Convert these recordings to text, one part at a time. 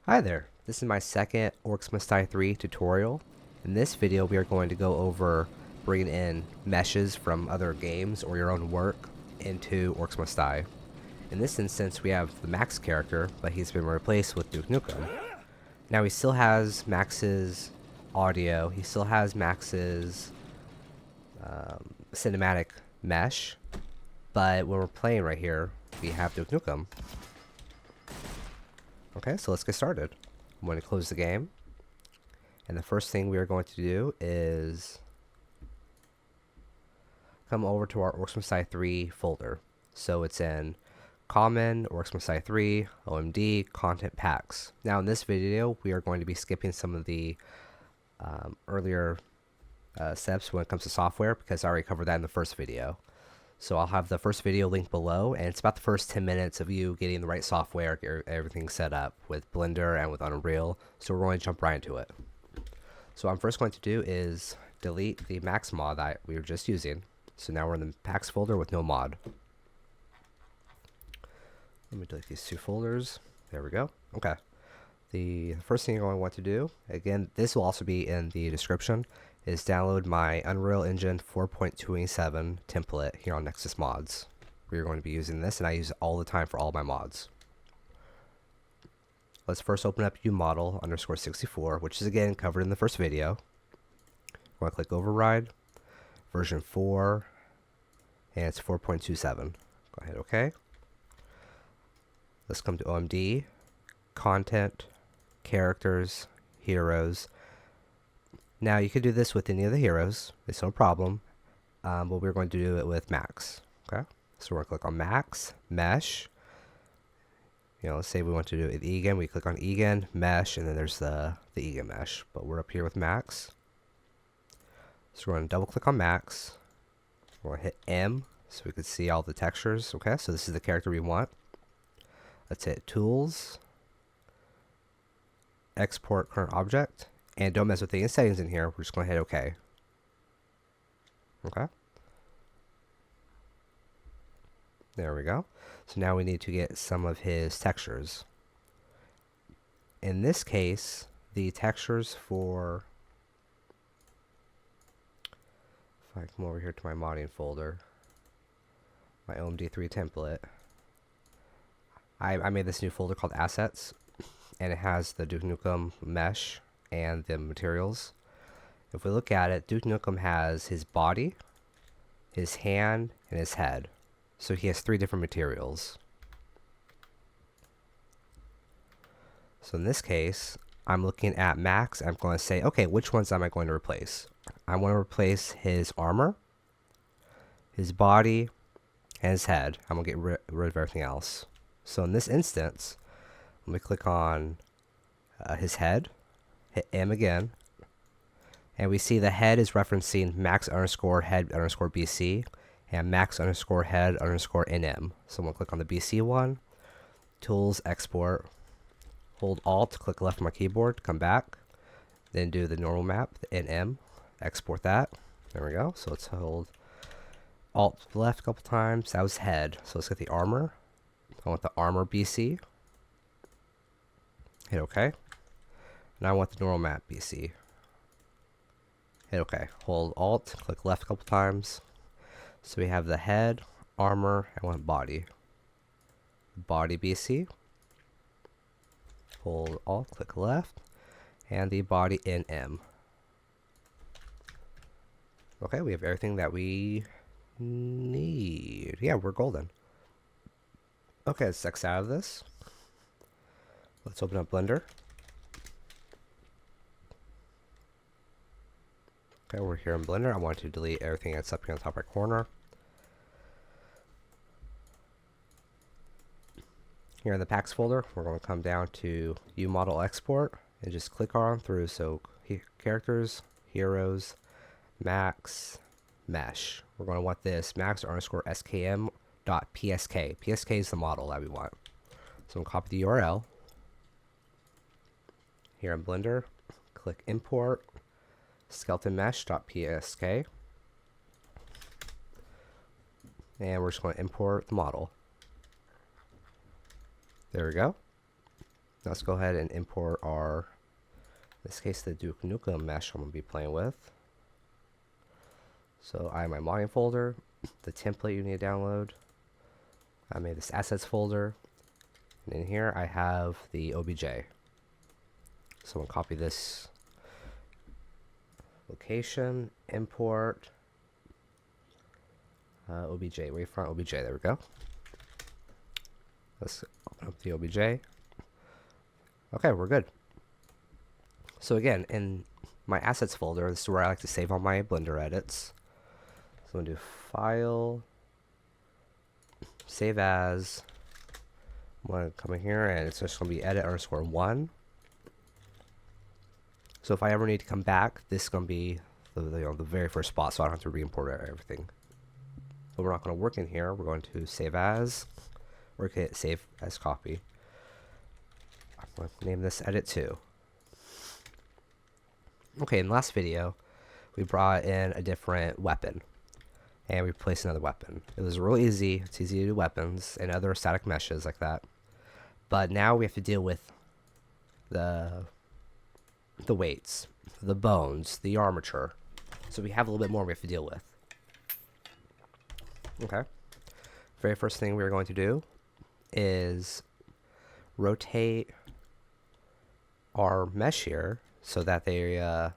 Hi there, this is my second Orcs Must Die 3 tutorial. In this video we are going to go over bringing in meshes from other games or your own work into Orcs Must Die. In this instance we have the Max character, but he's been replaced with Duke Nukem. Now he still has Max's audio, he still has Max's cinematic mesh, but when we're playing right here we have Duke Nukem. Okay, so let's get started. I'm going to close the game. And the first thing we are going to do is come over to our Orcs Must Die 3 folder. So it's in Common, Orcs Must Die 3, OMD, Content Packs. Now in this video, we are going to be skipping some of the earlier steps when it comes to software because I already covered that in the first video. So I'll have the first video linked below, and it's about the first 10 minutes of you getting the right software, get everything set up with Blender and with Unreal. So we're going to jump right into it. So what I'm first going to do is delete the Max mod that we were just using. So now we're in the Packs folder with no mod. Let me delete these two folders. There we go. Okay. The first thing you're going to want to do, again, this will also be in the description, is download my Unreal Engine 4.27 template here on Nexus Mods. We're going to be using this, and I use it all the time for all my mods. Let's first open up umodel_64, which is again covered in the first video. We're going to click Override, version 4, and it's 4.27. Go ahead, OK. Let's come to OMD, Content, Characters, Heroes. Now you could do this with any of the heroes, it's no problem, but we're going to do it with Max. Okay, so we're going to click on Max, Mesh. Let's say we want to do it with Egan, we click on Egan, Mesh, and then there's the Egan Mesh, but we're up here with Max. So we're going to double click on Max, we're going to hit M, so we can see all the textures. Okay, so this is the character we want. Let's hit Tools, Export Current Object. And don't mess with any settings in here. We're just going to hit OK. Okay. There we go. So now we need to get some of his textures. In this case, the textures for... If I come over here to my modding folder, my OMD3 template, I made this new folder called Assets, and it has the Duke Nukem mesh and the materials. If we look at it, Duke Nukem has his body, his hand, and his head. So he has 3 different materials. So in this case, I'm looking at Max. I'm going to say, okay, which ones am I going to replace? I want to replace his armor, his body, and his head. I'm going to get rid of everything else. So in this instance, let me click on his head. Hit M again, and we see the head is referencing max_head_BC and max_head_NM. So we'll click on the BC one, Tools, Export, hold Alt, click left on my keyboard, come back, then do the normal map, the NM, export that. There we go. So let's hold Alt left a couple times. That was head. So let's get the armor. I want the armor BC. Hit OK. Now I want the normal map BC. Hit OK. Hold Alt, click left a couple times. So we have the head, armor, and one body. Body BC. Hold Alt, click left, and the body NM. Okay, we have everything that we need. Yeah, we're golden. Okay, let's X out of this. Let's open up Blender. Okay, we're here in Blender. I want to delete everything that's up here on the top right corner. Here in the Packs folder, we're going to come down to umodel export and just click on through. So characters, heroes, Max, mesh. We're going to want this max_skm.psk. PSK is the model that we want. So I'm going to copy the URL. Here in Blender, click import skeletonmesh.psk, and we're just going to import the model. There we go. Now let's go ahead and import our, in this case, the Duke Nukem mesh I'm going to be playing with. So I have my modding folder, the template you need to download. I made this assets folder. And in here I have the OBJ. So I'm going to copy this location, import, OBJ, wavefront OBJ, there we go. Let's open up the OBJ. Okay, we're good. So again, in my assets folder, this is where I like to save all my Blender edits. So I'm going to do File, Save As. I'm going to come in here and it's just going to be edit_1. So if I ever need to come back, this is going to be the very first spot, so I don't have to re-import everything. But we're not going to work in here. We're going to Save As. Or hit Save As Copy. I'm going to name this Edit 2. Okay, in the last video, we brought in a different weapon. And we replaced another weapon. It was real easy. It's easy to do weapons and other static meshes like that. But now we have to deal with the weights, the bones, the armature. So we have a little bit more we have to deal with. Okay. Very first thing we're going to do is rotate our mesh here so that they're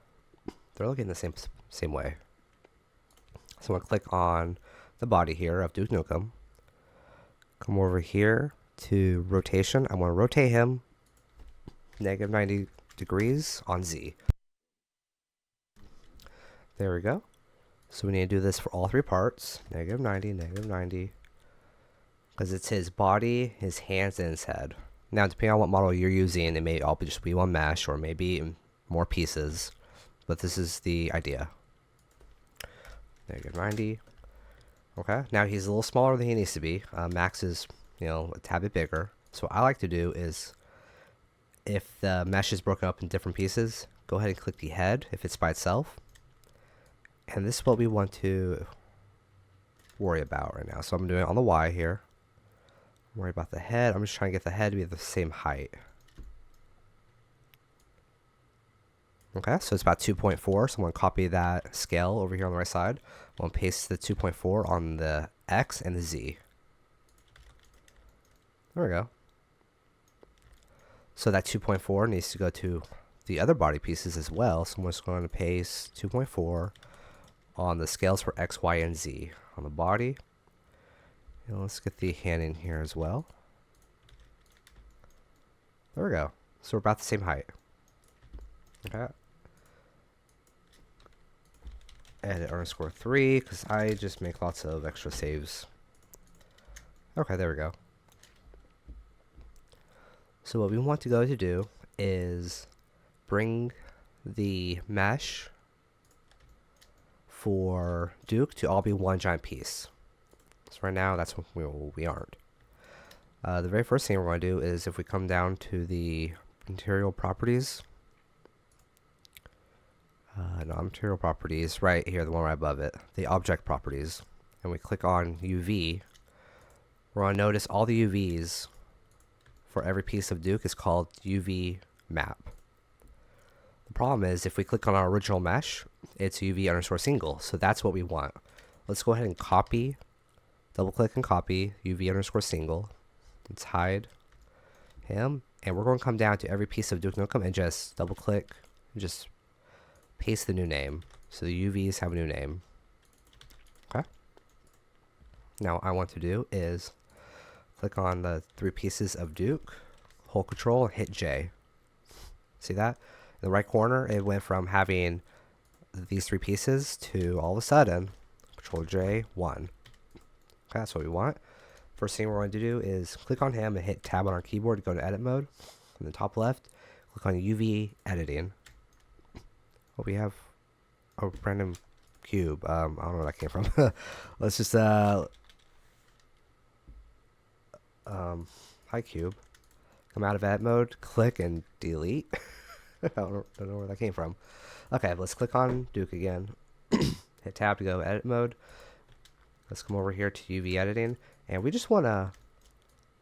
looking the same way. So I'm going to click on the body here of Duke Nukem. Come over here to rotation. I want to rotate him -90 degrees on Z. There we go. So we need to do this for all three parts. -90, -90. Because it's his body, his hands, and his head. Now, depending on what model you're using, it may all just be one mesh or maybe more pieces. But this is the idea. -90. Okay, now he's a little smaller than he needs to be. Max is, a tad bit bigger. So what I like to do is, if the mesh is broken up in different pieces, go ahead and click the head if it's by itself. And this is what we want to worry about right now. So I'm doing it on the Y here. Worry about the head. I'm just trying to get the head to be the same height. Okay, so it's about 2.4. So I'm going to copy that scale over here on the right side. I'm going to paste the 2.4 on the X and the Z. There we go. So that 2.4 needs to go to the other body pieces as well. So I'm just going to paste 2.4 on the scales for X, Y, and Z on the body. And let's get the hand in here as well. There we go. So we're about the same height. Okay. Edit _3 because I just make lots of extra saves. Okay, there we go. So what we want to go to do is bring the mesh for Duke to all be one giant piece. So right now that's what we aren't. The very first thing we're going to do is if we come down to the material properties, non-material properties, right here, the one right above it, the object properties, and we click on UV, we're going to notice all the UVs for every piece of Duke is called UV map. The problem is if we click on our original mesh, it's UV_single, so that's what we want. Let's go ahead and copy, double click and copy UV_single. Let's hide him, and we're going to come down to every piece of Duke Nukem and just double click and just paste the new name. So the UVs have a new name. Okay. Now what I want to do is click on the three pieces of Duke, hold Control, and hit J. See that? In the right corner, it went from having these three pieces to all of a sudden, Control J, 1. Okay, that's what we want. First thing we're going to do is click on him and hit Tab on our keyboard to go to edit mode. In the top left, click on UV editing. Oh, we have a random cube. I don't know where that came from. Let's just hi cube. Come out of edit mode, click and delete. I don't know where that came from. Okay, let's click on Duke again. Hit tab to go edit mode. Let's come over here to UV editing, and we just want to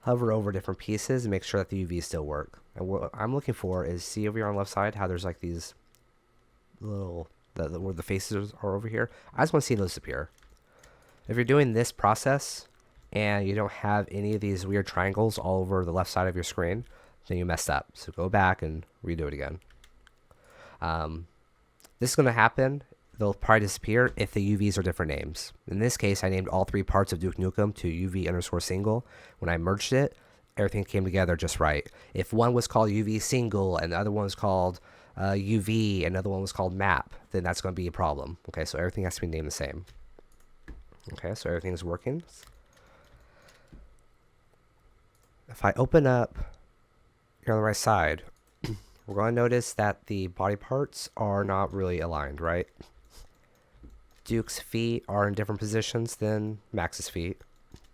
hover over different pieces and make sure that the UVs still work. And what I'm looking for is, see over here on the left side how there's like these little, where the faces are over here. I just want to see those appear. If you're doing this process and you don't have any of these weird triangles all over the left side of your screen, then you messed up. So go back and redo it again. This is going to happen. They'll probably disappear if the UVs are different names. In this case, I named all three parts of Duke Nukem to UV_single. When I merged it, everything came together just right. If one was called UV single and the other one was called UV and another one was called map, then that's going to be a problem. Okay, so everything has to be named the same. Okay, so everything's working. If I open up here on the right side, we're going to notice that the body parts are not really aligned, right? Duke's feet are in different positions than Max's feet.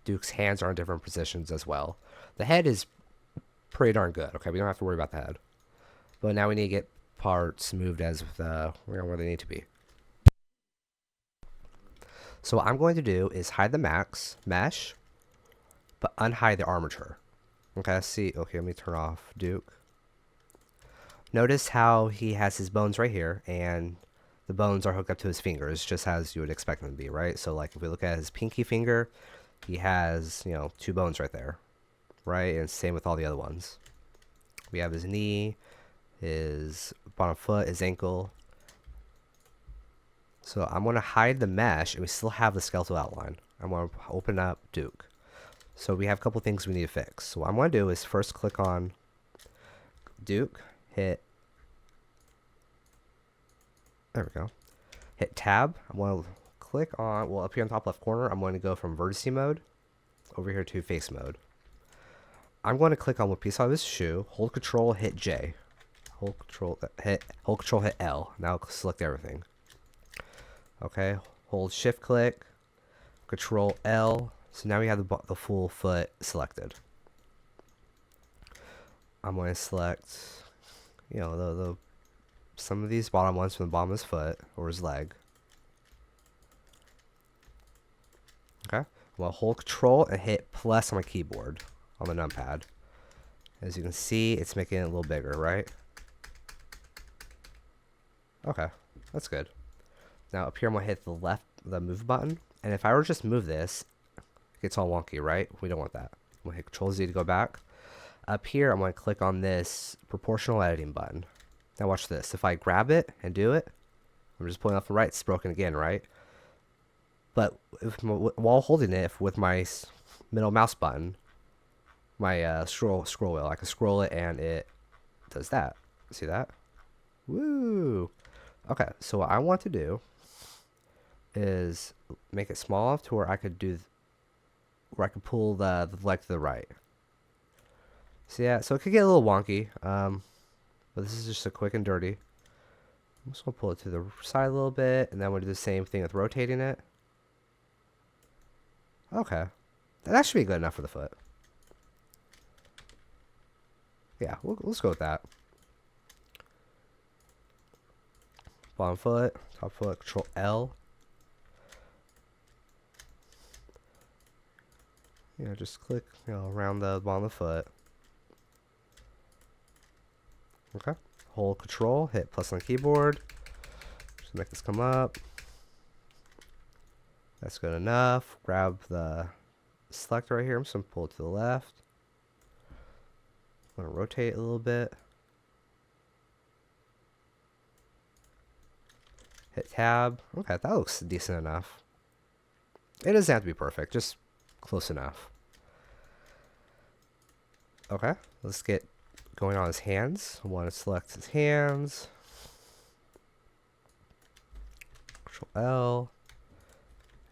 Duke's hands are in different positions as well. The head is pretty darn good. Okay, we don't have to worry about the head. But now we need to get parts moved as where they need to be. So what I'm going to do is hide the Max mesh, but unhide the armature. Okay, let's see. Okay, let me turn off Duke. Notice how he has his bones right here, and the bones are hooked up to his fingers, just as you would expect them to be, right? So, like, if we look at his pinky finger, he has, you know, 2 bones right there, right? And same with all the other ones. We have his knee, his bottom foot, his ankle. So I'm going to hide the mesh, and we still have the skeletal outline. I'm going to open up Duke. So we have a couple things we need to fix. So what I'm going to do is first click on Duke, hit, there we go, hit tab. I'm going to click on, well, up here in the top left corner, I'm going to go from vertice mode over here to face mode. I'm going to click on one piece of his shoe, hold control, hit J, hold control, hit L. Now select everything. Okay, hold shift click, control L. So now we have the full foot selected. I'm going to select, you know, the some of these bottom ones from the bottom of his foot or his leg. Okay, I'm going to hold control and hit plus on my keyboard on the numpad. As you can see, it's making it a little bigger, right? Okay, that's good. Now up here, I'm going to hit the move button. And if I were to just move this, it gets all wonky, right? We don't want that. I'm going to hit Control Z to go back. Up here, I'm going to click on this proportional editing button. Now watch this. If I grab it and do it, I'm just pulling off the right, it's broken again, right? But while holding it with my middle mouse button, my scroll wheel, I can scroll it and it does that. See that? Woo! Okay, so what I want to do is make it small enough to where I could pull the leg to the right. So yeah, so it could get a little wonky, but this is just a quick and dirty. I'm just gonna pull it to the side a little bit, and then we'll do the same thing with rotating it. Okay, that should be good enough for the foot. Yeah, let's go with that. Bottom foot, top foot, Control L. Yeah, just click, you know, around the bottom of the foot. Okay. Hold Control, hit plus on the keyboard. Just make this come up. That's good enough. Grab the selector right here. I'm just gonna pull it to the left. I'm gonna rotate it a little bit. Hit tab. Okay, that looks decent enough. It doesn't have to be perfect, just close enough. Okay, let's get going on his hands. I want to select his hands. Control L.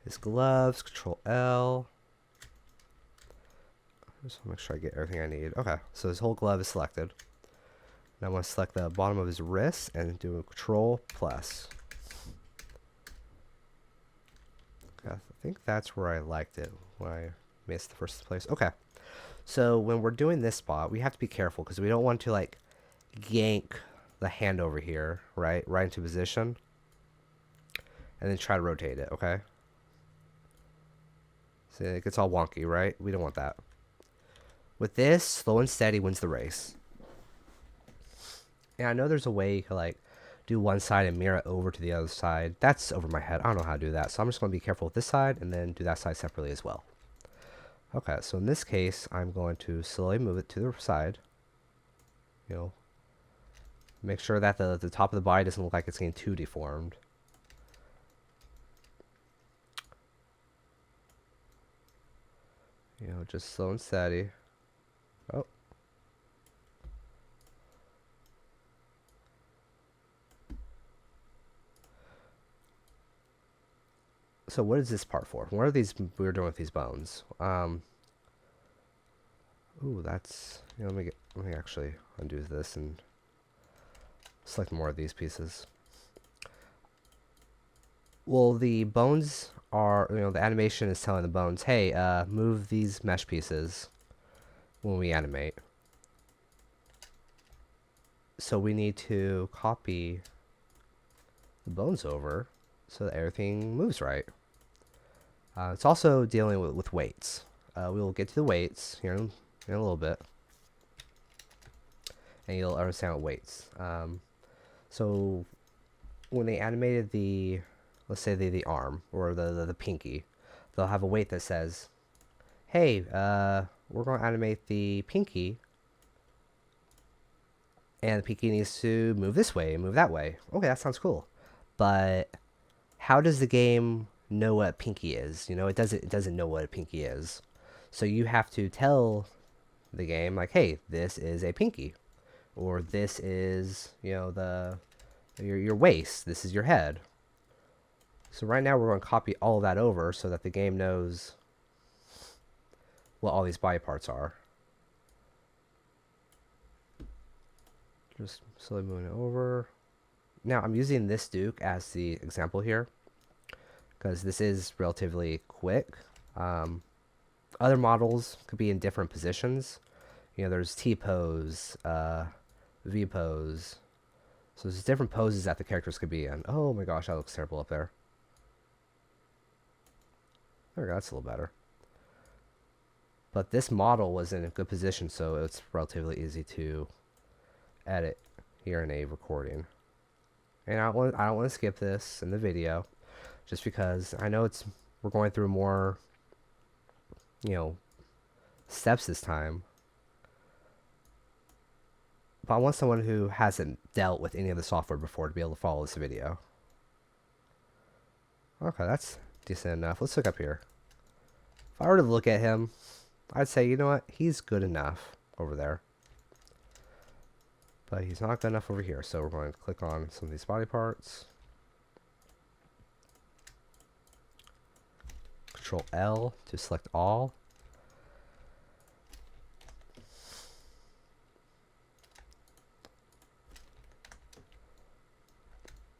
His gloves, Control L. Just want to make sure I get everything I need. Okay, so his whole glove is selected. Now I want to select the bottom of his wrist and do a Control plus. Okay, I think that's where I liked it when I missed the first place. Okay, so when we're doing this spot, we have to be careful because we don't want to like yank the hand over here, right into position, and then try to rotate it. Okay. So it gets all wonky, right? We don't want that. With this, slow and steady wins the race. And I know there's a way you can like do one side and mirror it over to the other side. That's over my head. I don't know how to do that. So I'm just going to be careful with this side and then do that side separately as well. Okay, so in this case, I'm going to slowly move it to the side. You know, make sure that the top of the body doesn't look like it's getting too deformed. You know, just slow and steady. Oh. So what is this part for? What are these we're doing with these bones? Ooh, that's, you know, let me actually undo this and select more of these pieces. Well, the bones are, you know, the animation is telling the bones, hey, move these mesh pieces when we animate. So we need to copy the bones over so that everything moves right. It's also dealing with weights. We will get to the weights here in a little bit, and you'll understand what weights. So when they animated the, let's say the arm or the pinky, they'll have a weight that says, hey, we're going to animate the pinky, and the pinky needs to move this way, move that way. Okay, that sounds cool. But how does the game know what pinky is? You know, it doesn't know what a pinky is. So you have to tell the game, like, hey, this is a pinky, or this is, you know, your waist, this is your head. So right now we're going to copy all of that over so that the game knows what all these body parts are. Just slowly moving it over. Now I'm using this Duke as the example here because this is relatively quick. Other models could be in different positions. You know, there's T pose, V pose. So there's different poses that the characters could be in. Oh my gosh, that looks terrible up there. There we go, that's a little better. But this model was in a good position, so it's relatively easy to edit here in a recording. And I don't want to skip this in the video, just because I know we're going through more, you know, steps this time. But I want someone who hasn't dealt with any of the software before to be able to follow this video. Okay, that's decent enough. Let's look up here. If I were to look at him, I'd say, you know what, he's good enough over there. But he's not good enough over here, so we're going to click on some of these body parts. Control L to select all.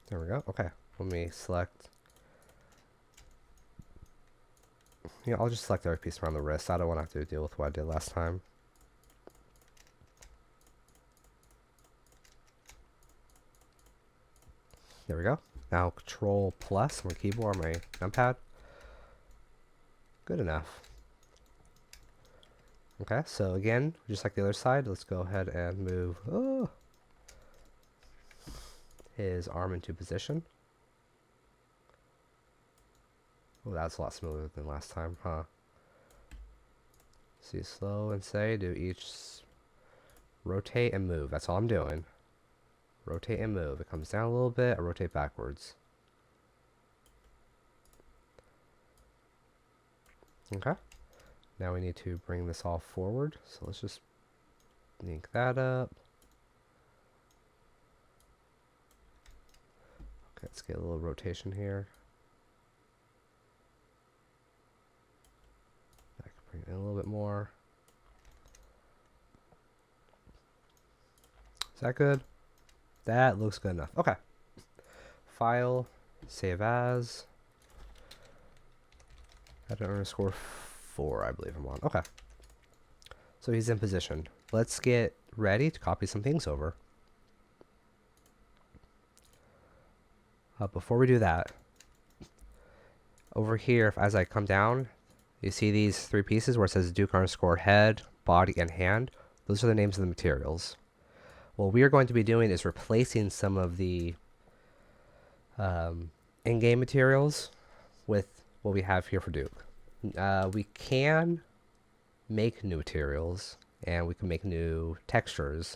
There we go. Okay, let me select. You know, I'll just select every piece around the wrist. I don't want to have to deal with what I did last time. There we go. Now Control Plus on my keyboard, on my numpad. Good enough. Okay, so again, just like the other side, let's go ahead and move his arm into position. Oh, that's a lot smoother than last time, huh? See, slow and say, do each rotate and move. That's all I'm doing. Rotate and move. It comes down a little bit, I rotate backwards. Okay. Now we need to bring this all forward. So let's just link that up. Okay, let's get a little rotation here. I can bring it in a little bit more. Is that good? That looks good enough. Okay. File, save as. Edit _4, I believe I'm on. Okay. So he's in position. Let's get ready to copy some things over. Before we do that, over here, as I come down, you see these three pieces where it says Duke _head, body, and hand, those are the names of the materials. What we are going to be doing is replacing some of the in-game materials with what we have here for Duke. We can make new materials and we can make new textures,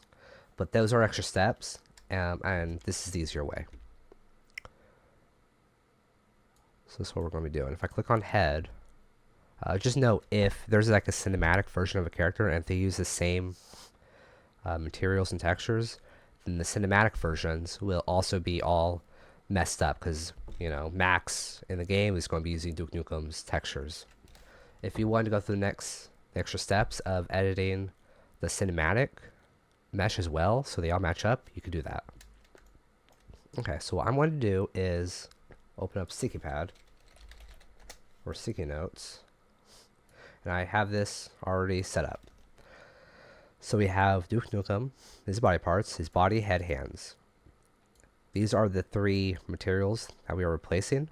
but those are extra steps, and this is the easier way. So this is what we're going to be doing. If I click on head, just note if there's like a cinematic version of a character and if they use the same materials and textures, then the cinematic versions will also be all messed up because, you know, Max in the game is going to be using Duke Nukem's textures. If you want to go through the extra steps of editing the cinematic mesh as well so they all match up, you could do that. Okay, so what I'm going to do is open up Sticky Pad or Sticky Notes, and I have this already set up. So we have Duke Nukem, his body parts, his body, head, hands. These are the 3 materials that we are replacing.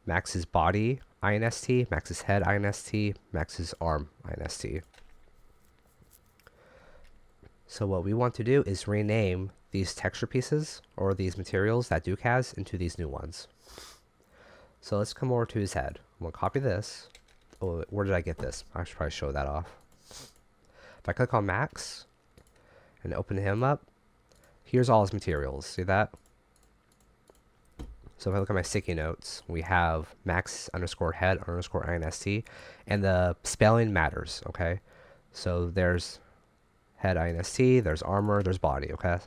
Max's body, INST, Max's head, INST, Max's arm, INST. So what we want to do is rename these texture pieces or these materials that Duke has into these new ones. So let's come over to his head. I'm going to copy this. Oh, where did I get this? I should probably show that off. If I click on Max and open him up, here's all his materials. See that? So if I look at my sticky notes, we have Max _ head _ INST, and the spelling matters, okay? So there's head INST, there's armor, there's body, okay?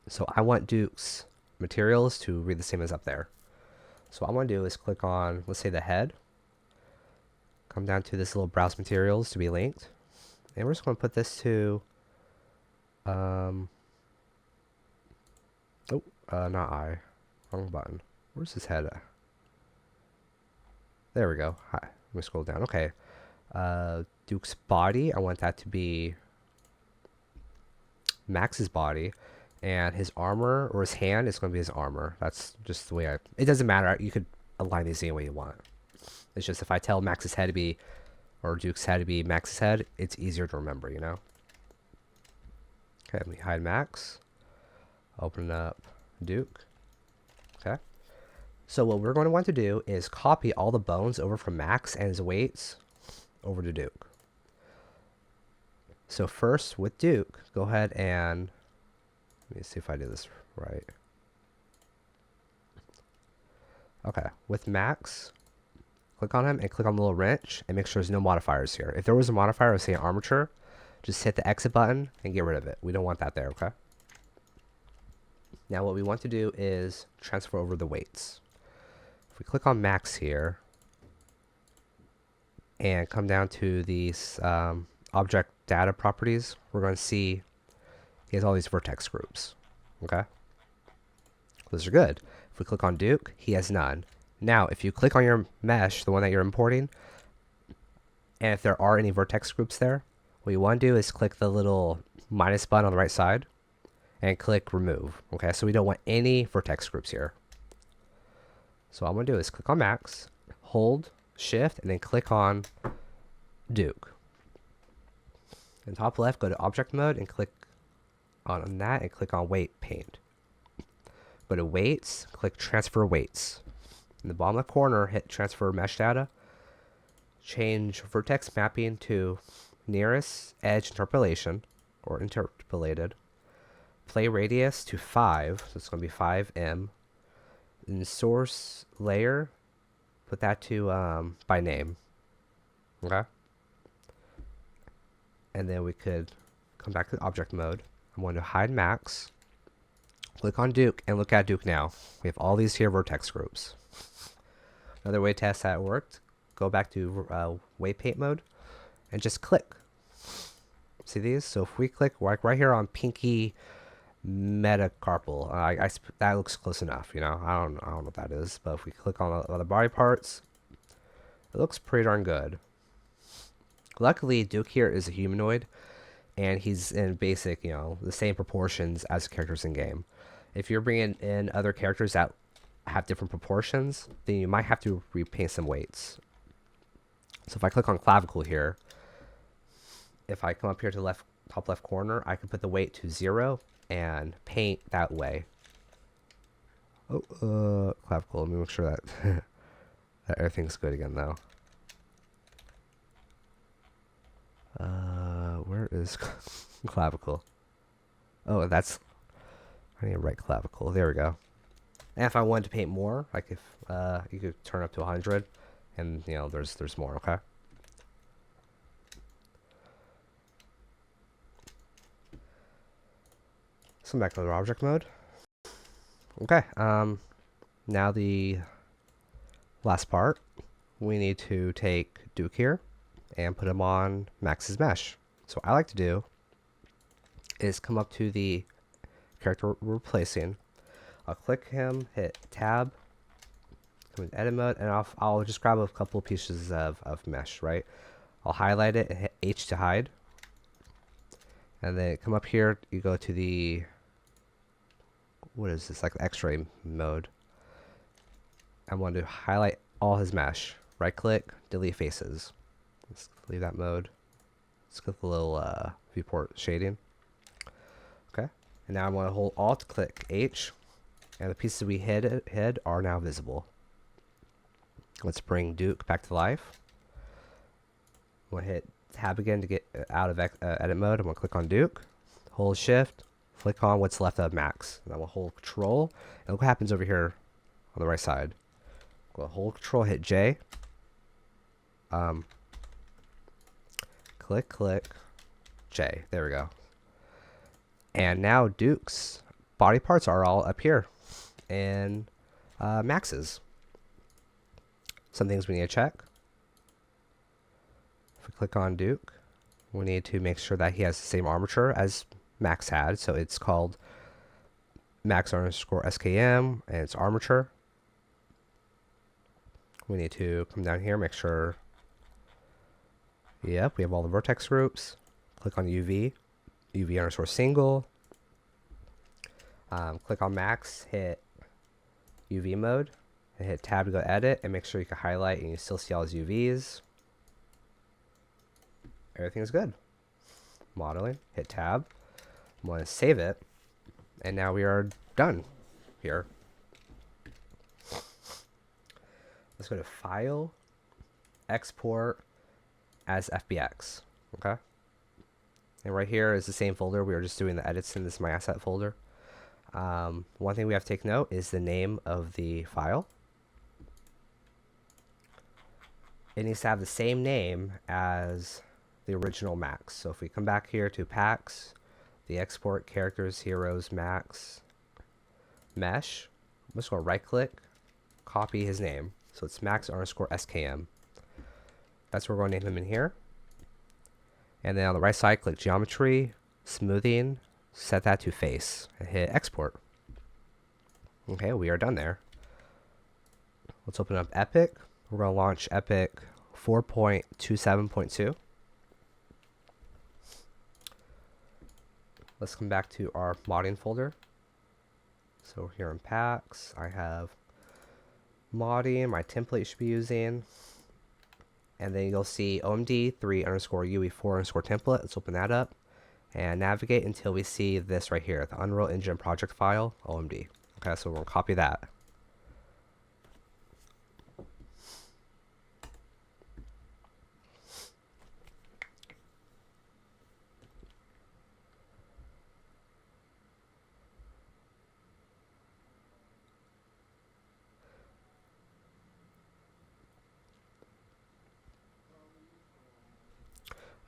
So I want Duke's materials to read the same as up there. So what I want to do is click on, let's say, the head, come down to this little browse materials to be linked, and we're just going to put this to not I. Wrong button. Where's his head at? There we go. Hi. Let me scroll down. Okay. Duke's body, I want that to be Max's body. And his armor or his hand is going to be his armor. That's just the way it doesn't matter. You could align these any way you want. It's just if I tell Max's head to be, or Duke's head to be Max's head, it's easier to remember, you know? Okay, let me hide Max. Open up Duke. Okay. So what we're going to want to do is copy all the bones over from Max and his weights over to Duke. So first with Duke, go ahead and let me see if I do this right. Okay, with Max, click on him and click on the little wrench and make sure there's no modifiers here. If there was a modifier, say armature, just hit the exit button and get rid of it. We don't want that there, okay? Now what we want to do is transfer over the weights. If we click on Max here and come down to these object data properties, we're going to see he has all these vertex groups, okay? Those are good. If we click on Duke, he has none. Now, if you click on your mesh, the one that you're importing, and if there are any vertex groups there, what you want to do is click the little minus button on the right side and click remove, okay? So we don't want any vertex groups here. So what I'm going to do is click on Max, hold shift, and then click on Duke. In top left, go to object mode and click on that and click on weight paint. Go to weights, click transfer weights. In the bottom left corner, hit transfer mesh data. Change vertex mapping to nearest edge interpolation or interpolated. Play radius to 5, so it's going to be 5M. In source layer, put that to by name. Okay? And then we could come back to object mode. I'm going to hide Max, click on Duke, and look at Duke now. We have all these here vertex groups. Another way to test that it worked, go back to weight paint mode and just click. See these? So if we click right here on pinky metacarpal, that looks close enough, you know. I don't know what that is, but if we click on the other body parts, it looks pretty darn good. Luckily, Duke here is a humanoid, and he's in basic, you know, the same proportions as characters in game. If you're bringing in other characters that have different proportions, then you might have to repaint some weights. So if I click on clavicle here, if I come up here to the top left corner, I can put the weight to 0 and paint that way. Oh, clavicle. Let me make sure that that everything's good again, though. Where is clavicle? Oh, that's... I need a right clavicle. There we go. And if I wanted to paint more, like if you could turn up to 100, and you know, there's more. Okay. So back to the object mode. Okay. Now the last part, we need to take Duke here and put him on Max's mesh. So what I like to do is come up to the character we're replacing. I'll click him, hit tab, come in edit mode, and I'll just grab a couple pieces of mesh, right? I'll highlight it and hit H to hide. And then come up here, you go to the, what is this, like the x-ray mode. I want to highlight all his mesh. Right click, delete faces. Let's leave that mode. Let's click the little viewport shading. Okay. And now I want to hold Alt, click H, and the pieces we hid are now visible. Let's bring Duke back to life. I'm going to hit tab again to get out of edit mode. I'm going to click on Duke, hold shift, click on what's left of Max. And I will hold control, and look what happens over here on the right side. Go hold control, hit J. Click J. There we go. And now Duke's body parts are all up here, and Max's. Some things we need to check. If we click on Duke, we need to make sure that he has the same armature as Max had. So it's called Max underscore SKM, and it's armature. We need to come down here, make sure. Yep, we have all the vertex groups. Click on UV underscore single. Click on Max, hit UV mode, and hit tab to go edit, and make sure you can highlight and you still see all his UVs. Everything is good. Modeling, hit tab. I'm going to save it, and now we are done here. Let's go to File, Export as FBX. Okay. And right here is the same folder. We were just doing the edits in this My Asset folder. One thing we have to take note is the name of the file. It needs to have the same name as the original Max. So if we come back here to Packs, the Export Characters Heroes Max Mesh, I'm just going to right click, copy his name. So it's Max underscore SKM. That's where we're going to name him in here. And then on the right side, click Geometry, Smoothing, set that to Face, and hit Export. Okay, we are done there. Let's open up Epic. We're going to launch Epic 4.27.2. Let's come back to our modding folder. So here in Packs, I have modding, my template you should be using. And then you'll see OMD3 underscore UE4 underscore template. Let's open that up and navigate until we see this right here, the Unreal Engine project file, OMD. Okay, so we're going to copy that.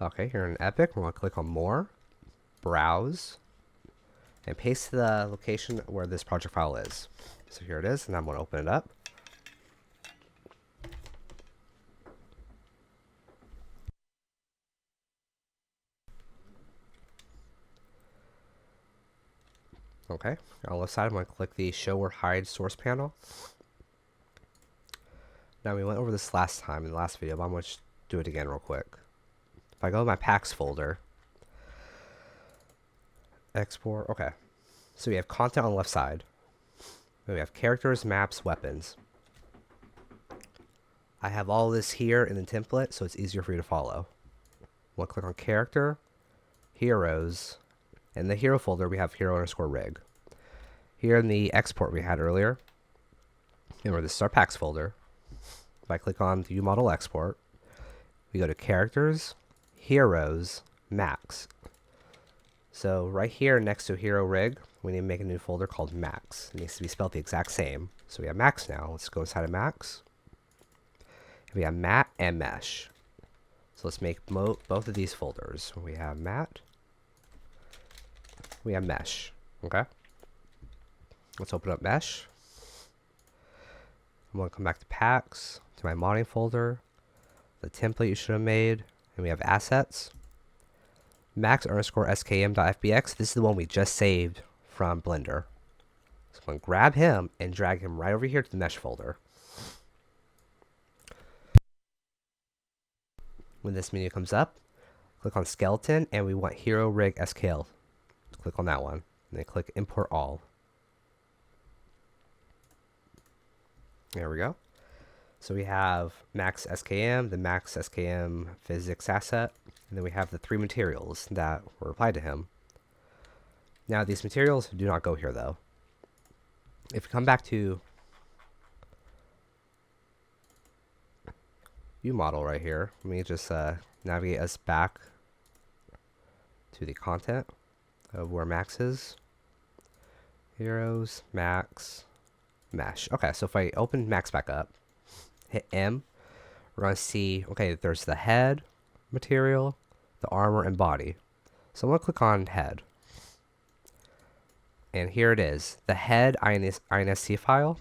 Okay, here in Epic, we're going to click on More, Browse, and paste the location where this project file is. So here it is, and I'm going to open it up. Okay, on the left side, I'm going to click the Show or Hide Source panel. Now, we went over this last time in the last video, but I'm going to do it again real quick. If I go to my Packs folder, export, okay. So we have content on the left side. Then we have characters, maps, weapons. I have all this here in the template, so it's easier for you to follow. We'll click on character, heroes. In the hero folder, we have hero_rig. Here in the export we had earlier, remember this is our packs folder. If I click on view model export, we go to characters, heroes, max. So right here next to hero rig, we need to make a new folder called max. It needs to be spelled the exact same. So we have max now. Let's go inside of max. We have mat and mesh. So let's make both of these folders. We have mat. We have mesh. Okay. Let's open up mesh. I'm going to come back to packs, to my modding folder, the template you should have made, and we have assets. max_skm.fbx. This is the one we just saved from Blender. So I'm going to grab him and drag him right over here to the mesh folder. When this menu comes up, click on skeleton, and we want hero rig skl. Click on that one, and then click import all. There we go. So we have max skm, the max skm physics asset, and then we have the 3 materials that were applied to him. Now these materials do not go here though. If we come back to view model right here, let me just navigate us back to the content of where max is. Heroes, max, mesh. Okay, so if I open max back up, hit M, we're going to see, okay, there's the head material, the armor, and body. So I'm going to click on head. And here it is, the head inst file.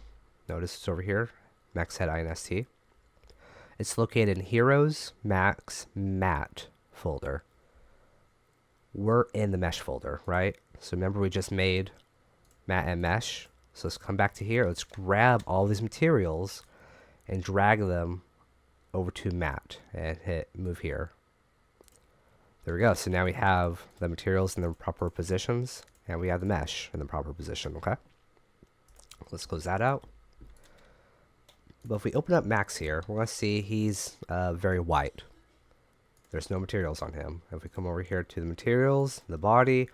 Notice it's over here, max head inst. It's located in heroes, max, mat folder. We're in the mesh folder, right? So remember we just made mat and mesh. So let's come back to here. Let's grab all these materials and drag them over to mat and hit move here. There we go. So now we have the materials in the proper positions, and we have the mesh in the proper position. Okay. Let's close that out. But if we open up max here, we're going to see he's very white. There's no materials on him. If we come over here to the materials, the body,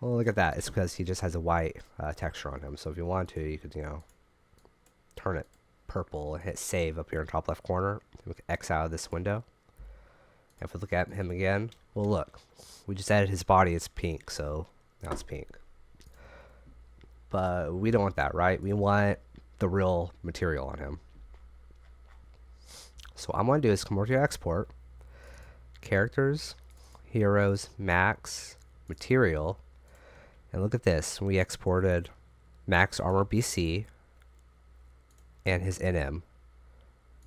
well, look at that. It's because he just has a white texture on him. So if you want to, you could, turn it purple and hit save up here in the top left corner. We can X out of this window. And if we look at him again, well, look, we just added his body. It's pink, so now it's pink. But we don't want that, right? We want the real material on him. So what I'm going to do is come over to export, characters, heroes, max, material, and look at this. We exported max armor BC and his NM.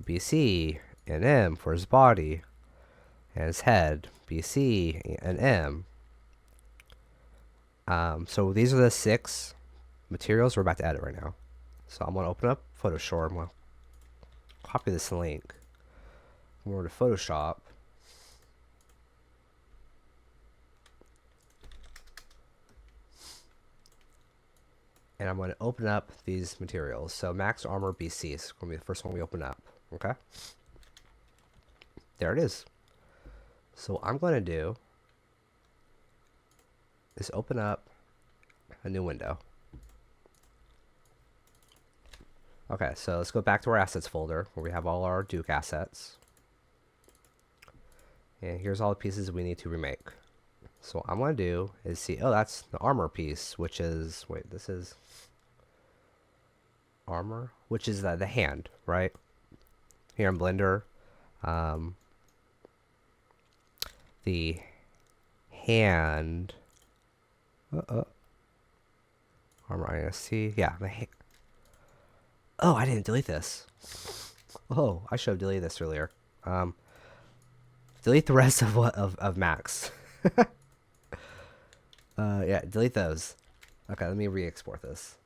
BC and M for his body, and his head, BC and M. So these are the 6 materials we're about to edit right now. So I'm going to open up Photoshop. I'm going to copy this link. Come over to Photoshop. And I'm going to open up these materials. So Max Armor BC is going to be the first one we open up. Okay. There it is. So what I'm going to do is open up a new window. Okay, so let's go back to our assets folder where we have all our Duke assets. And here's all the pieces we need to remake. So what I'm going to do is see, oh, that's the armor piece, which is, wait, this is armor, which is the hand, right? Here in Blender, the hand, armor INST, yeah, the hand. Oh, I didn't delete this. Oh, I should have deleted this earlier. Delete the rest of Max. Yeah, delete those. Okay, let me re-export this.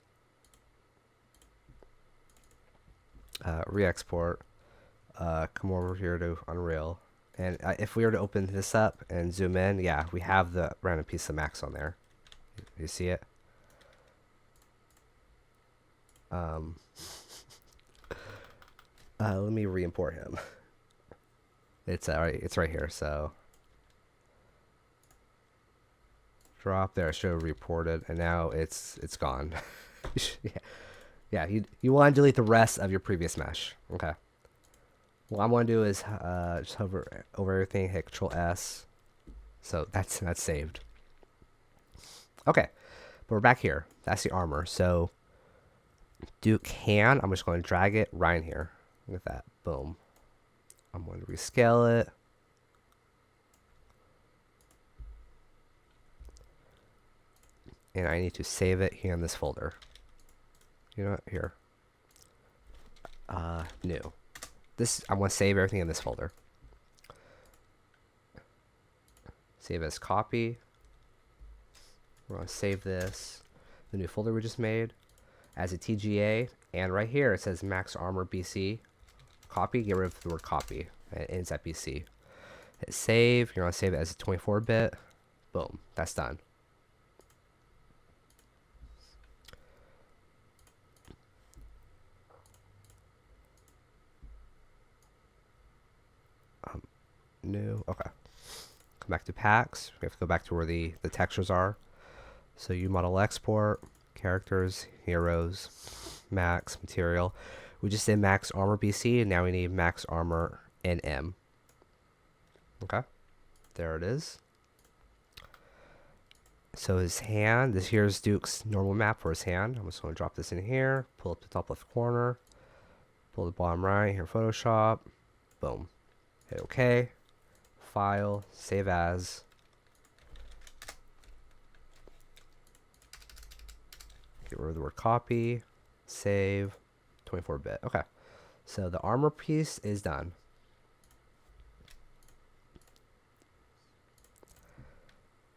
Re-export. Come over here to Unreal. And if we were to open this up and zoom in, yeah, we have the random piece of Max on there. You see it? Let me re-import him. It's right here. So Drop there. Show reported, and now it's gone. Yeah, yeah. You want to delete the rest of your previous mesh. Okay. What I'm going to do is just hover over everything, hit Control S. So that's saved. Okay, but we're back here. That's the armor. So Duke can. I'm just going to drag it right in here. Look at that. Boom. I'm going to rescale it. And I need to save it here in this folder. You know what? Here. New. This, I want to save everything in this folder. Save as copy. We're going to save this, the new folder we just made, as a TGA. And right here it says Max Armor BC. Copy. Get rid of the word copy. It ends at BC. Hit save. You're going to save it as a 24-bit. Boom. That's done. New. Okay. Come back to packs. We have to go back to where the textures are. So you model export, characters, heroes, max, material. We just did max armor BC, and now we need max armor NM. Okay. There it is. So his hand, this here's Duke's normal map for his hand. I'm just going to drop this in here, pull up the top left corner, pull the bottom right here, Photoshop. Boom. Hit OK. File, save as. Get rid of the word copy, save, 24-bit. Okay, so the armor piece is done.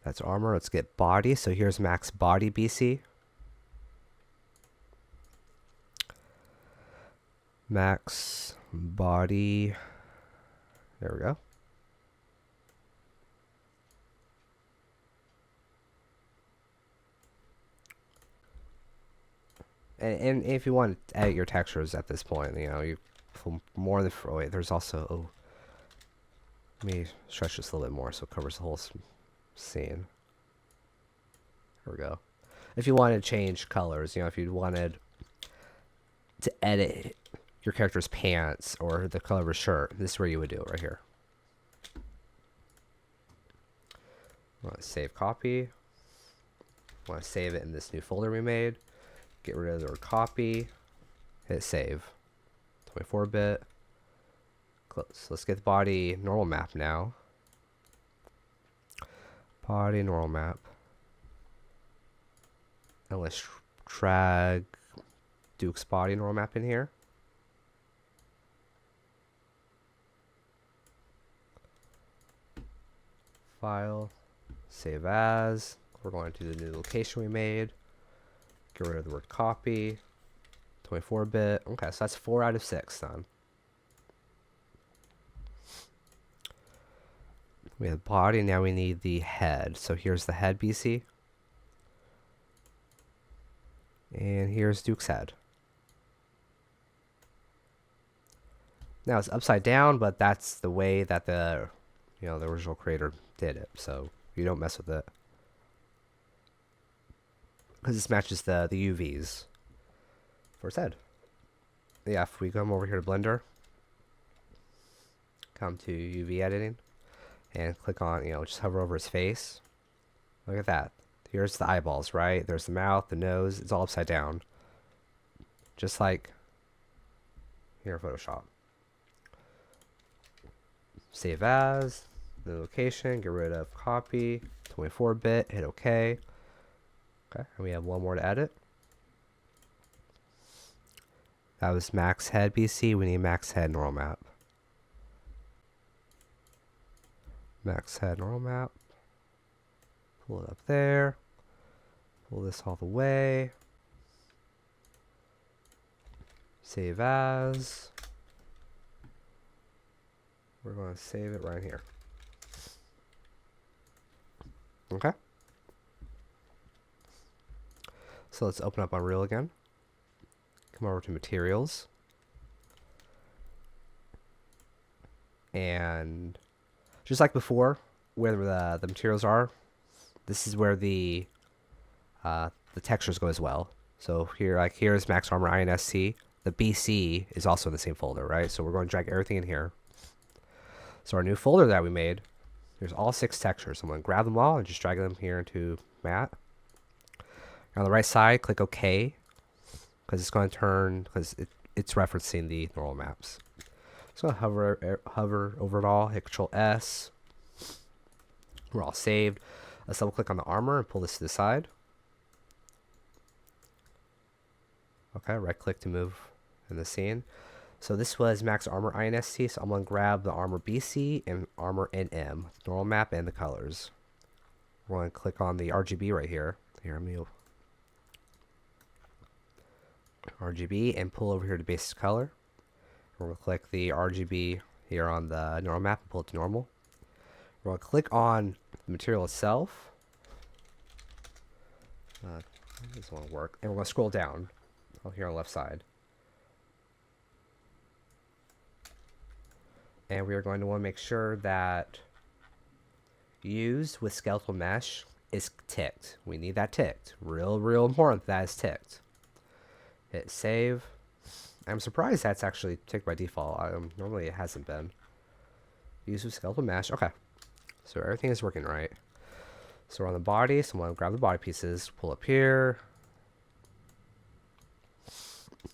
That's armor. Let's get body. So here's max body BC. Max body. There we go. And if you want to edit your textures at this point, you know, you more than, oh wait, there's also, oh, let me stretch this a little bit more so it covers the whole scene. There we go. If you wanted to change colors, you know, if you wanted to edit your character's pants or the color of his shirt, this is where you would do it right here. Want to save copy. Want to save it in this new folder we made. Get rid of the word copy. Hit save. 24-bit. Close. Let's get the body normal map now. Body normal map. And let's drag Duke's body normal map in here. File. Save as. We're going to the new location we made. Get rid of the word copy. 24-bit. Okay, so that's 4 out of 6 done. We have body, now we need the head. So here's the head BC. And here's Duke's head. Now it's upside down, but that's the way that the, you know, the original creator did it. So you don't mess with it. Because this matches the UVs for his head. Yeah, if we come over here to Blender, come to UV editing, and click on, you know, just hover over his face. Look at that. Here's the eyeballs, right? There's the mouth, the nose. It's all upside down. Just like here in Photoshop. Save as, the location, get rid of copy, 24-bit, hit OK. Okay, and we have one more to edit. That was max head BC. We need max head normal map. Max head normal map. Pull it up there. Pull this all the way. Save as. We're going to save it right here. Okay. So let's open up Unreal again. Come over to materials. And just like before, where the materials are, this is where the textures go as well. So here, like here's Max Armor INST. The BC is also in the same folder, right? So we're going to drag everything in here. So our new folder that we made, there's all 6 textures. I'm going to grab them all and just drag them here into Matte. On the right side, click OK, because it's going to turn, because it's referencing the normal maps. So hover over it all, hit Control S. We're all saved. Let's double click on the armor and pull this to the side. Okay, right click to move in the scene. So this was Max Armor INST, so I'm going to grab the Armor BC and Armor NM, normal map and the colors. We're going to click on the RGB right here. Here, let me RGB and pull over here to base color. We're going to click the RGB here on the normal map and pull it to normal. We're going to click on the material itself. This won't work. And we're going to scroll down here on the left side. And we are going to want to make sure that use with skeletal mesh is ticked. We need that ticked. Real important that is ticked. Hit save. I'm surprised that's actually ticked by default. Normally it hasn't been. Use with skeletal mesh. Okay. So everything is working right. So we're on the body. So I'm going to grab the body pieces. Pull up here.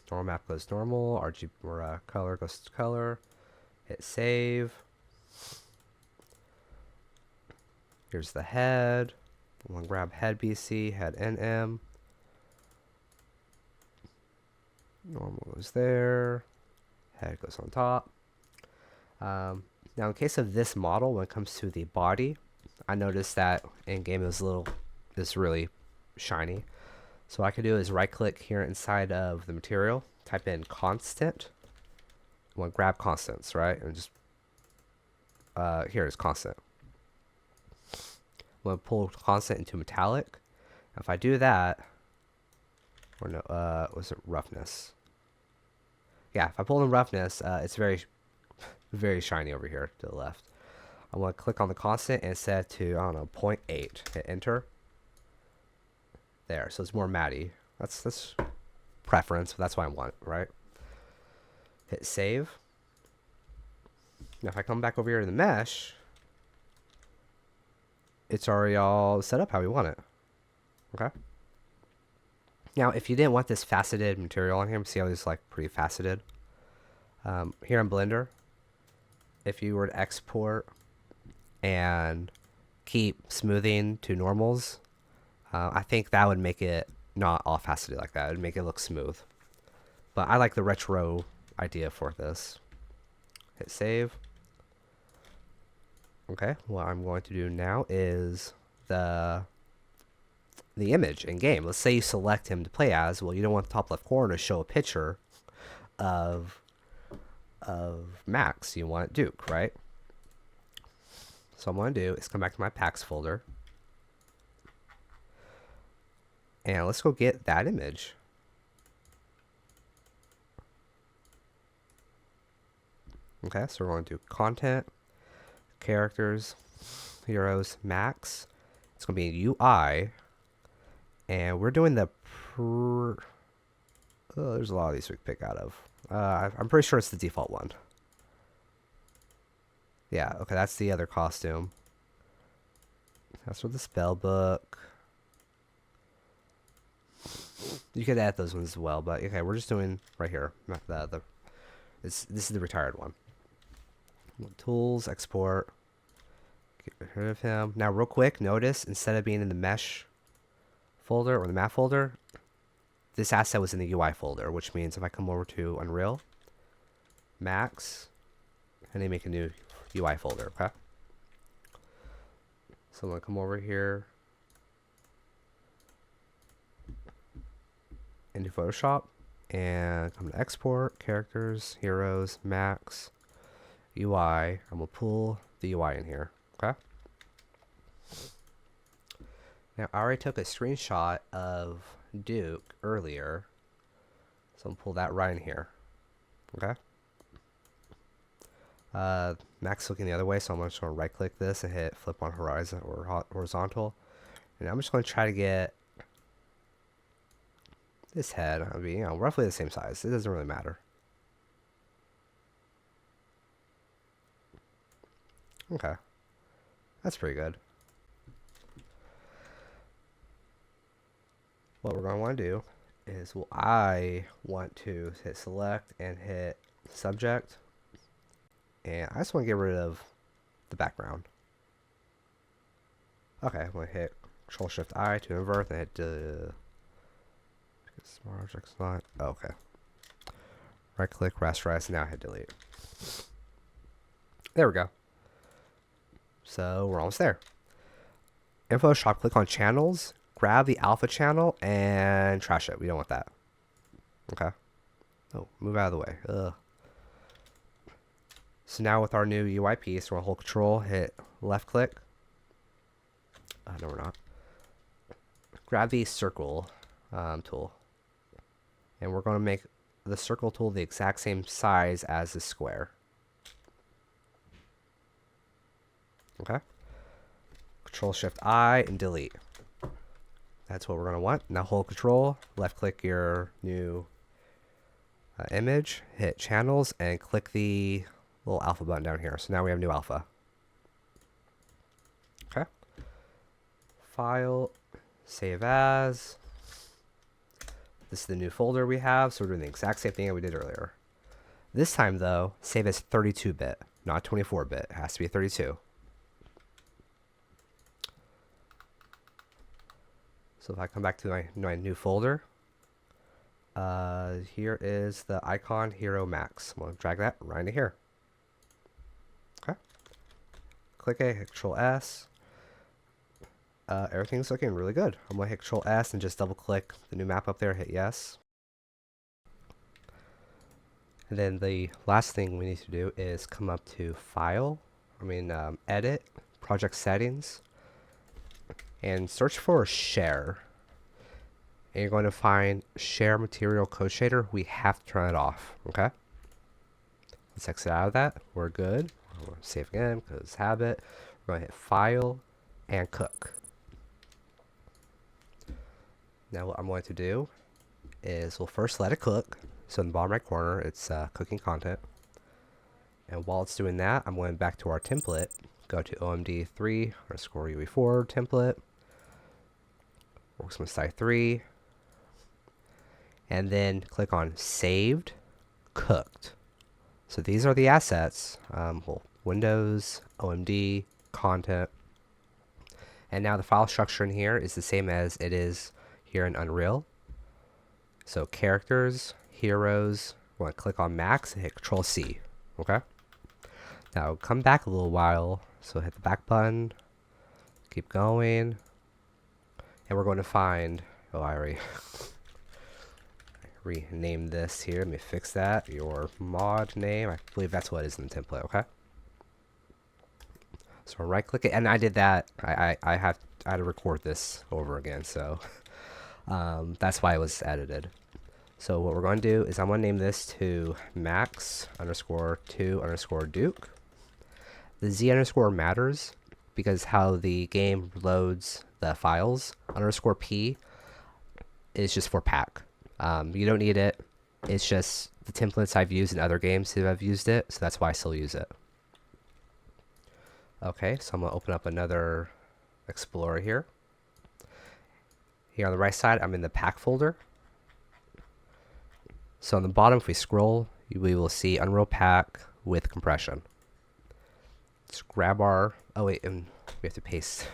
Normal map goes normal. RGB or color goes to color. Hit save. Here's the head. I'm going to grab head BC, head NM. Normal goes there. Head goes on top. Now in case of this model, when it comes to the body, I noticed that in game it was really shiny. So what I can do is right click here inside of the material, type in constant. I'm going to grab constants, right? And just here is constant. I'm going to pull constant into metallic. If I do that, or no, was it roughness? Yeah, if I pull in roughness, it's very shiny over here to the left. I'm going to click on the constant and set it to, I don't know, 0.8. Hit enter. There, so it's more matty. That's preference, but that's what I want, right? Hit save. Now if I come back over here to the mesh, it's already all set up how we want it. Okay. Now if you didn't want this faceted material on here, see how it's like pretty faceted. Here in Blender, if you were to export and keep smoothing to normals, I think that would make it not all faceted like that. It would make it look smooth. But I like the retro idea for this. Hit save. Okay, what I'm going to do now is the image in game. Let's say you select him to play as. Well, you don't want the top left corner to show a picture of Max. You want Duke, right? So what I'm going to do is come back to my packs folder. And let's go get that image. Okay, so we're going to do content, characters, heroes, Max. It's going to be UI. And we're doing the there's a lot of these we can pick out of. I'm pretty sure it's the default one. Yeah, okay, that's the other costume. That's for the spell book. You could add those ones as well, but okay, we're just doing right here. This is the retired one. Tools, export. Get rid of him. Now, real quick, notice instead of being in the mesh folder or the map folder, this asset was in the UI folder, which means if I come over to Unreal, Max, and then make a new UI folder, okay? So I'm going to come over here into Photoshop and come to Export, Characters, Heroes, Max, UI. I'm going to pull the UI in here, okay? Now, I already took a screenshot of Duke earlier, so I'm going to pull that right in here, okay? Max looking the other way, so I'm just going to right click this and hit flip on horizon or horizontal. And I'm just going to try to get this head. I mean, roughly the same size. It doesn't really matter. Okay. That's pretty good. What we're going to want to do is, I want to hit select and hit subject. And I just want to get rid of the background. Okay, I'm going to hit Control Shift I to invert and hit smart objects not. Oh, okay. Right click, rasterize, and now hit delete. There we go. So we're almost there. In Photoshop, click on channels, grab the alpha channel, and trash it. We don't want that. Okay. Oh, move out of the way. Ugh. So now with our new UI piece, we're going to hold Control, hit left click. No, we're not. Grab the circle tool. And we're going to make the circle tool the exact same size as the square. Okay. Control Shift I and delete. That's what we're going to want. Now hold Control, left click your new image, hit channels, and click the little alpha button down here. So now we have new alpha. Okay. File, save as. This is the new folder we have, so we're doing the exact same thing that we did earlier. This time though, save as 32-bit, not 24-bit. It has to be 32. So if I come back to my new folder, here is the icon Hero Max. I'm going to drag that right into here. Okay. Click A, hit Control S. Everything's looking really good. I'm going to hit Control S and just double click the new map up there, hit yes. And then the last thing we need to do is come up to File, Edit, Project Settings, and search for Share. And you're going to find Share Material Code Shader. We have to turn it off, okay? Let's exit out of that. We're good. We'll save again because habit. We're going to hit File and Cook. Now what I'm going to do is we'll first let it cook. So in the bottom right corner, it's cooking content. And while it's doing that, I'm going back to our template. Go to OMD3_UE4 template. Orcs Must Die 3. And then click on Saved, Cooked. So these are the assets. Windows, OMD, content. And now the file structure in here is the same as it is here in Unreal. So characters, heroes, we want to click on Max and hit Control C. Okay? Now come back a little while. So hit the back button. Keep going. And we're going to find, I already renamed this here. Let me fix that. Your mod name. I believe that's what it is in the template, okay? So right click it, and I did that. I had to record this over again, so that's why it was edited. So what we're going to do is I'm going to name this to max_2_duke. The z underscore matters because how the game loads the files. _p is just for pack. You don't need it. It's just the templates I've used in other games who have used it, so that's why I still use it. Okay, so I'm going to open up another Explorer here. Here on the right side, I'm in the pack folder. So on the bottom, if we scroll, we will see Unreal Pack with compression. Let's grab our, oh wait, and we have to paste.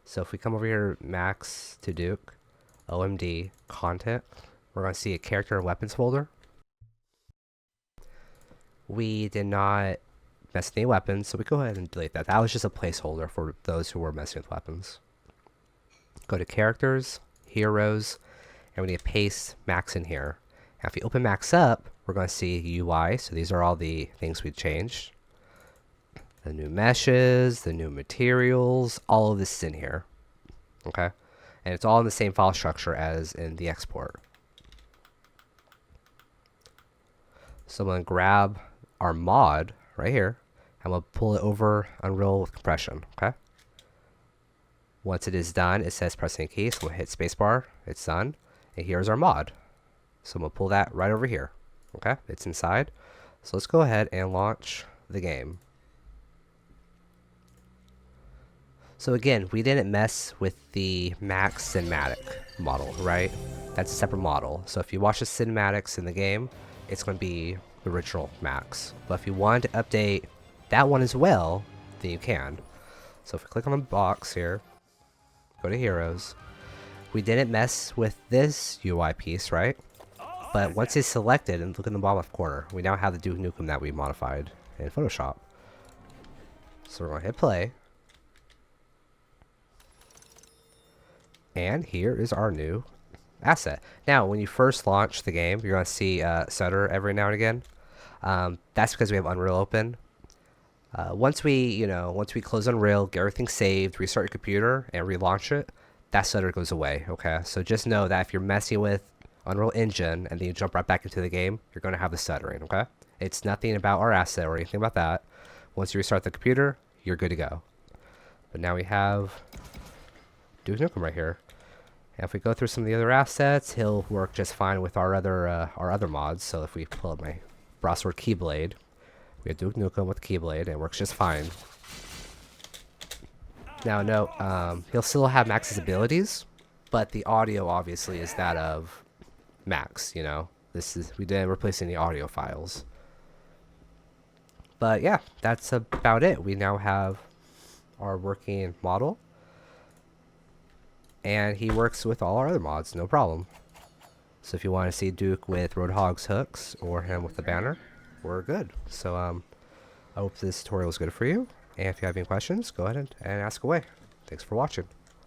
So if we come over here, Max to Duke, OMD, content, we're going to see a character and weapons folder. We did not mess with any weapons, so we go ahead and delete that. That was just a placeholder for those who were messing with weapons. Go to characters, heroes, and we need to paste Max in here. Now if you open Max up, we're going to see UI, so these are all the things we changed. The new meshes, the new materials, all of this is in here. Okay? And it's all in the same file structure as in the export. So I'm going to grab our mod right here, and we'll pull it over Unreal with compression. Okay? Once it is done, it says press any key, so we'll hit spacebar. It's done. And here's our mod. So we'll pull that right over here. Okay, it's inside. So let's go ahead and launch the game. So again, we didn't mess with the max cinematic model, right? That's a separate model. So if you watch the cinematics in the game, it's going to be the original max. But if you want to update that one as well, then you can. So if we click on the box here, go to heroes. We didn't mess with this UI piece, right? But once it's selected, and look in the bottom left corner, we now have the Duke Nukem that we modified in Photoshop. So we're going to hit play. And here is our new asset. Now, when you first launch the game, you're going to see stutter every now and again. That's because we have Unreal open. Once we close Unreal, get everything saved, restart your computer, and relaunch it, that stutter goes away. Okay, so just know that if you're messing with Unreal Engine and then you jump right back into the game, you're going to have the stuttering. Okay, it's nothing about our asset or anything about that. Once you restart the computer, you're good to go. But now we have Duke Nukem right here. And if we go through some of the other assets, he'll work just fine with our other mods. So if we pull up my Broadsword Keyblade, we have Duke Nukem with Keyblade, and it works just fine. Now, note, he'll still have Max's abilities, but the audio obviously is that of Max. You know, we didn't replace any audio files. But yeah, that's about it. We now have our working model. And he works with all our other mods, no problem. So if you want to see Duke with Roadhog's hooks or him with the banner, we're good. So I hope this tutorial was good for you. And if you have any questions, go ahead and ask away. Thanks for watching.